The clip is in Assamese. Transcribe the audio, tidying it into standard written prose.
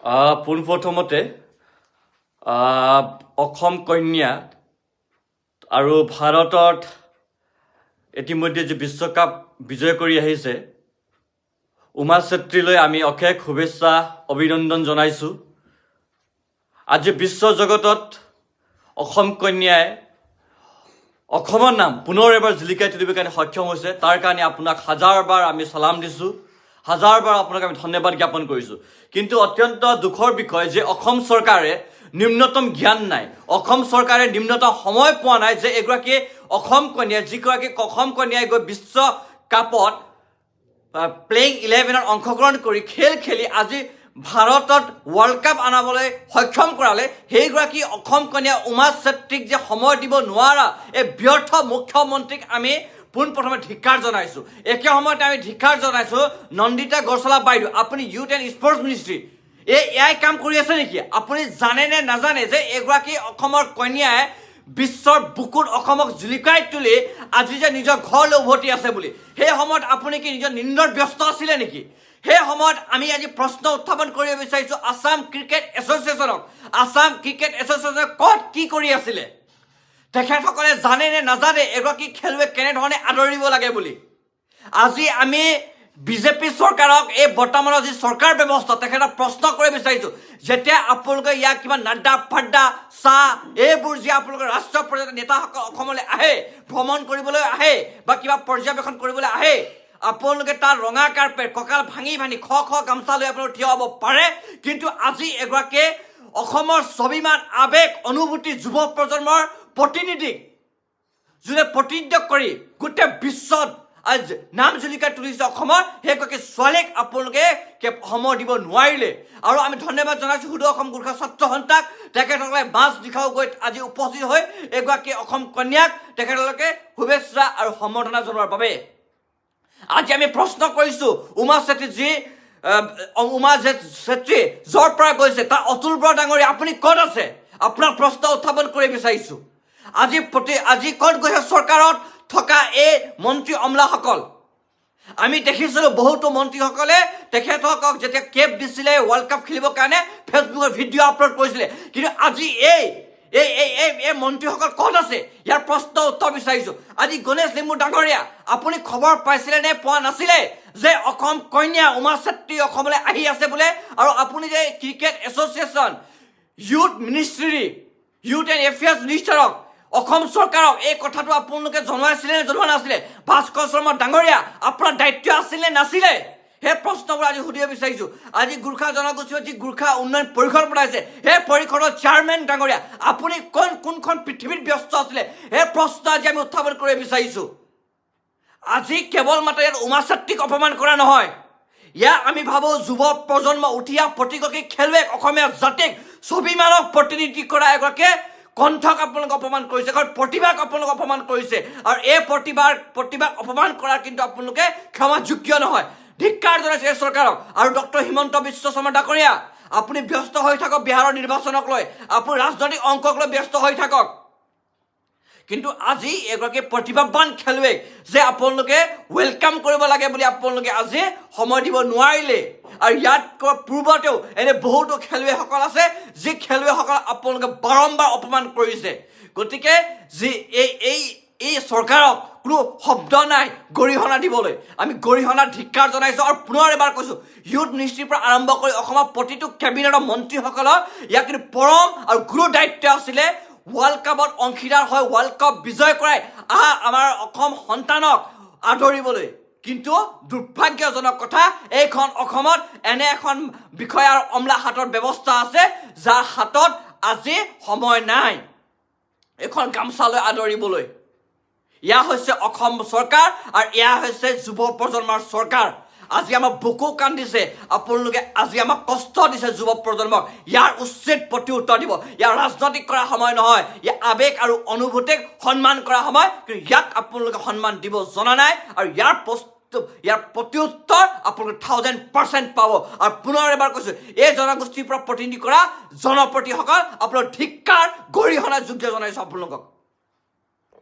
পোনপ্ৰথমতে অসম কন্যা আৰু ভাৰতত ইতিমধ্যে যে বিশ্বকাপ বিজয় কৰি আহিছে উমা চেত্ৰীলৈ আমি অশেষ শুভেচ্ছা অভিনন্দন জনাইছোঁ। আজি বিশ্ব জগতত অসম কন্যাই অসমৰ নাম পুনৰ এবাৰ জিলিকাই তুলিবৰ কাৰণে সক্ষম হৈছে। তাৰ কাৰণে আপোনাক হাজাৰবাৰ আমি চালাম দিছোঁ, হাজাৰবাৰ আপোনাক আমি ধন্যবাদ জ্ঞাপন কৰিছোঁ। কিন্তু অত্যন্ত দুখৰ বিষয় যে অসম চৰকাৰে নিম্নতম জ্ঞান নাই, অসম চৰকাৰে নিম্নতম সময় পোৱা নাই যে এগৰাকী অসম কন্যাই যিগৰাকী অসম কন্যাই গৈ বিশ্বকাপত প্লেইং 11ত অংশগ্ৰহণ কৰি খেল খেলি আজি ভাৰতত ৱৰ্ল্ড কাপ আনাবলৈ সক্ষম কৰালে সেইগৰাকী অসম কন্যা উমা চেত্ৰীক যে সময় দিব নোৱাৰা এই ব্যৰ্থ মুখ্যমন্ত্ৰীক আমি পোনপ্ৰথমে ধিক্কাৰ জনাইছোঁ। একে সময়তে আমি ধিক্কাৰ জনাইছোঁ নন্দিতা গছলা বাইদেউ, আপুনি ইউথ এণ্ড স্পৰ্টছ মিনিষ্ট্ৰী এয়াই কাম কৰি আছে নেকি? আপুনি জানে নে নাজানে যে এগৰাকী অসমৰ কন্যাই বিশ্বৰ বুকুত অসমক জিলিকাই তুলি আজি যে নিজৰ ঘৰলৈ উভতি আছে বুলি সেই সময়ত আপুনি কি নিজৰ নিন্দৰ ব্যস্ত আছিলে নেকি? সেই সময়ত আমি আজি প্ৰশ্ন উত্থাপন কৰিব বিচাৰিছোঁ আসাম ক্ৰিকেট এছ'চিয়েশ্যনক। আসাম ক্ৰিকেট এছ'চিয়েশ্যনে ক'ত কি কৰি আছিলে? তেখেতসকলে জানে নে নাজানে এগৰাকী খেলুৱৈ কেনেধৰণে আদৰিব লাগে বুলি? আজি আমি বিজেপি চৰকাৰক এই বৰ্তমানৰ যি চৰকাৰ ব্যৱস্থা তেখেতক প্ৰশ্ন কৰিব বিচাৰিছোঁ, যেতিয়া আপোনালোকে ইয়াক কিবা নাড্ডা ফাড্ডা চাহ এইবোৰ যি আপোনালোকে ৰাষ্ট্ৰীয় পৰ্যায়ৰ নেতাসকল অসমলৈ আহে, ভ্ৰমণ কৰিবলৈ আহে বা কিবা পৰ্যবেক্ষণ কৰিবলৈ আহে, আপোনালোকে তাৰ ৰঙা কাৰ্পেট কঁকাল ভাঙি ভাঙি খ গামোচা লৈ আপোনালোকে থিয় হ'ব পাৰে। কিন্তু আজি এগৰাকী অসমৰ স্বাভিমান আৱেগ অনুভূতি যুৱ প্ৰজন্মৰ প্ৰতিনিধিক যোনে প্ৰতিনিধিত্ব কৰি গোটেই বিশ্বত আজি নাম জিলিকাই তুলিছে অসমৰ সেইগৰাকী ছোৱালীক আপোনালোকে সময় দিব নোৱাৰিলে। আৰু আমি ধন্যবাদ জনাইছোঁ সুদূৰ অসম গোৰ্খা ছাত্ৰ সন্থাক, তেখেতসকলে মাছ দিখাও গৈ আজি উপস্থিত হৈ এগৰাকী অসম কন্যাক তেখেতলোকে শুভেচ্ছা আৰু সম্বৰ্ধনা জনোৱাৰ বাবে। আজি আমি প্ৰশ্ন কৰিছোঁ উমা চেত্ৰী যি উমা চেত্ৰী য'ৰ পৰা গৈছে তাৰ অতুল বৰা ডাঙৰীয়া আপুনি ক'ত আছে? আপোনাৰ প্ৰশ্ন উত্থাপন কৰিব বিচাৰিছোঁ। আজি ক'ত গৈছে চৰকাৰত থকা এই মন্ত্ৰী অমলাসকল? আমি দেখিছিলোঁ বহুতো মন্ত্ৰীসকলে তেখেতসকলক যেতিয়া কেপ দিছিলে ৱৰ্ল্ড কাপ খেলিবৰ কাৰণে ফেচবুকত ভিডিঅ' আপলোড কৰিছিলে, কিন্তু আজি এই মন্ত্ৰীসকল ক'ত আছে? ইয়াৰ প্ৰশ্ন উত্তৰ বিচাৰিছোঁ। আজি গণেশ লিম্বু ডাঙৰীয়া আপুনি খবৰ পাইছিলে নে পোৱা নাছিলে যে অসম কন্যা উমা চেত্ৰী অসমলৈ আহি আছে বোলে? আৰু আপুনি যে cricket association youth ministry youth and affairs মিনিষ্টাৰক অসম চৰকাৰক এই কথাটো আপোনালোকে জনাইছিলে নে জনোৱা নাছিলে? ভাস্কৰ শৰ্মা ডাঙৰীয়া আপোনাৰ দায়িত্ব আছিলে নে নাছিলে? সেই প্ৰশ্নবোৰ আজি সুধিব বিচাৰিছোঁ। আজি গোৰ্খা জনগোষ্ঠীৰ যি গোৰ্খা উন্নয়ন পৰিষদ বনাইছে সেই পৰিষদৰ চেয়াৰমেন ডাঙৰীয়া আপুনি কোনখন পৃথিৱীত ব্যস্ত আছিলে? সেই প্ৰশ্ন আজি আমি উত্থাপন কৰিব বিচাৰিছোঁ। আজি কেৱল মাত্ৰ ইয়াত উমা চেত্ৰীক অপমান কৰা নহয়, ইয়াক আমি ভাবোঁ যুৱ প্ৰজন্ম উঠি অহা প্ৰতিগৰাকী খেলুৱৈক অসমীয়া জাতিক স্বাভিমানক প্ৰতিনিধি কৰা এগৰাকী কণ্ঠক আপোনালোকে অপমান কৰিছে, কাৰণ প্ৰতিভাক আপোনালোকে অপমান কৰিছে। আৰু এই প্ৰতিভাক অপমান কৰাৰ কিন্তু আপোনালোকে ক্ষমাযোগ্য নহয়। ধিক্কাৰ জনাইছে এই চৰকাৰক। আৰু ডক্টৰ হিমন্ত বিশ্ব শৰ্মা ডাঙৰীয়া আপুনি ব্যস্ত হৈ থাকক বিহাৰৰ নিৰ্বাচনক লৈ, আপুনি ৰাজনৈতিক অংকক লৈ ব্যস্ত হৈ থাকক, কিন্তু আজি এগৰাকী প্ৰতিভাৱান খেলুৱৈক যে আপোনালোকে ৱেলকাম কৰিব লাগে বুলি আপোনালোকে আজি সময় দিব নোৱাৰিলে। আৰু ইয়াত পূৰ্বতেও এনে বহুতো খেলুৱৈসকল আছে যি খেলুৱৈসকল আপোনালোকে বাৰম্বাৰ অপমান কৰিছে। গতিকে যি এই চৰকাৰক কোনো শব্দ নাই গৰিহণা দিবলৈ। আমি গৰিহণাৰ ধিক্কাৰ জনাইছোঁ। আৰু পুনৰ এবাৰ কৈছোঁ ইউথ মিনিষ্ট্ৰীৰ পৰা আৰম্ভ কৰি অসমৰ প্ৰতিটো কেবিনেটৰ মন্ত্ৰীসকলৰ ইয়াক কিন্তু পৰম আৰু গুৰু দায়িত্ব আছিলে ৱৰ্ল্ড কাপত অংশীদাৰ হৈ ৱৰ্ল্ড কাপ বিজয় কৰাই আমাৰ অসম সন্তানক আদৰিবলৈ। কিন্তু দুৰ্ভাগ্যজনক কথা এইখন অসমত এনে এখন বিষয়াৰ অমলা হাতত ব্যৱস্থা আছে যাৰ হাতত আজি সময় নাই এখন গামোচা লৈ আদৰিবলৈ। এয়া হৈছে অসম চৰকাৰ আৰু এয়া হৈছে যুৱ প্ৰজন্মৰ চৰকাৰ। আজি আমাক বুকু কান্দিছে আপোনালোকে, আজি আমাক কষ্ট দিছে যুৱ প্ৰজন্মক। ইয়াৰ উচিত প্ৰতি উত্তৰ দিব। ইয়াৰ ৰাজনৈতিক কৰা সময় নহয়, ইয়াৰ আৱেগ আৰু অনুভূতিক সন্মান কৰা সময়, কিন্তু ইয়াক আপোনালোকে সন্মান দিব জনা নাই। আৰু ইয়াৰ প্ৰতি উত্তৰ আপোনালোকে 1000% পাব। আৰু পুনৰ এবাৰ কৈছোঁ এই জনগোষ্ঠীৰ পৰা প্ৰতিনিধি কৰা জনপ্ৰতিনিধিসকল আপোনালোক ধিক্কাৰ গৰিহণা যোগ্য জনাইছোঁ আপোনালোকক।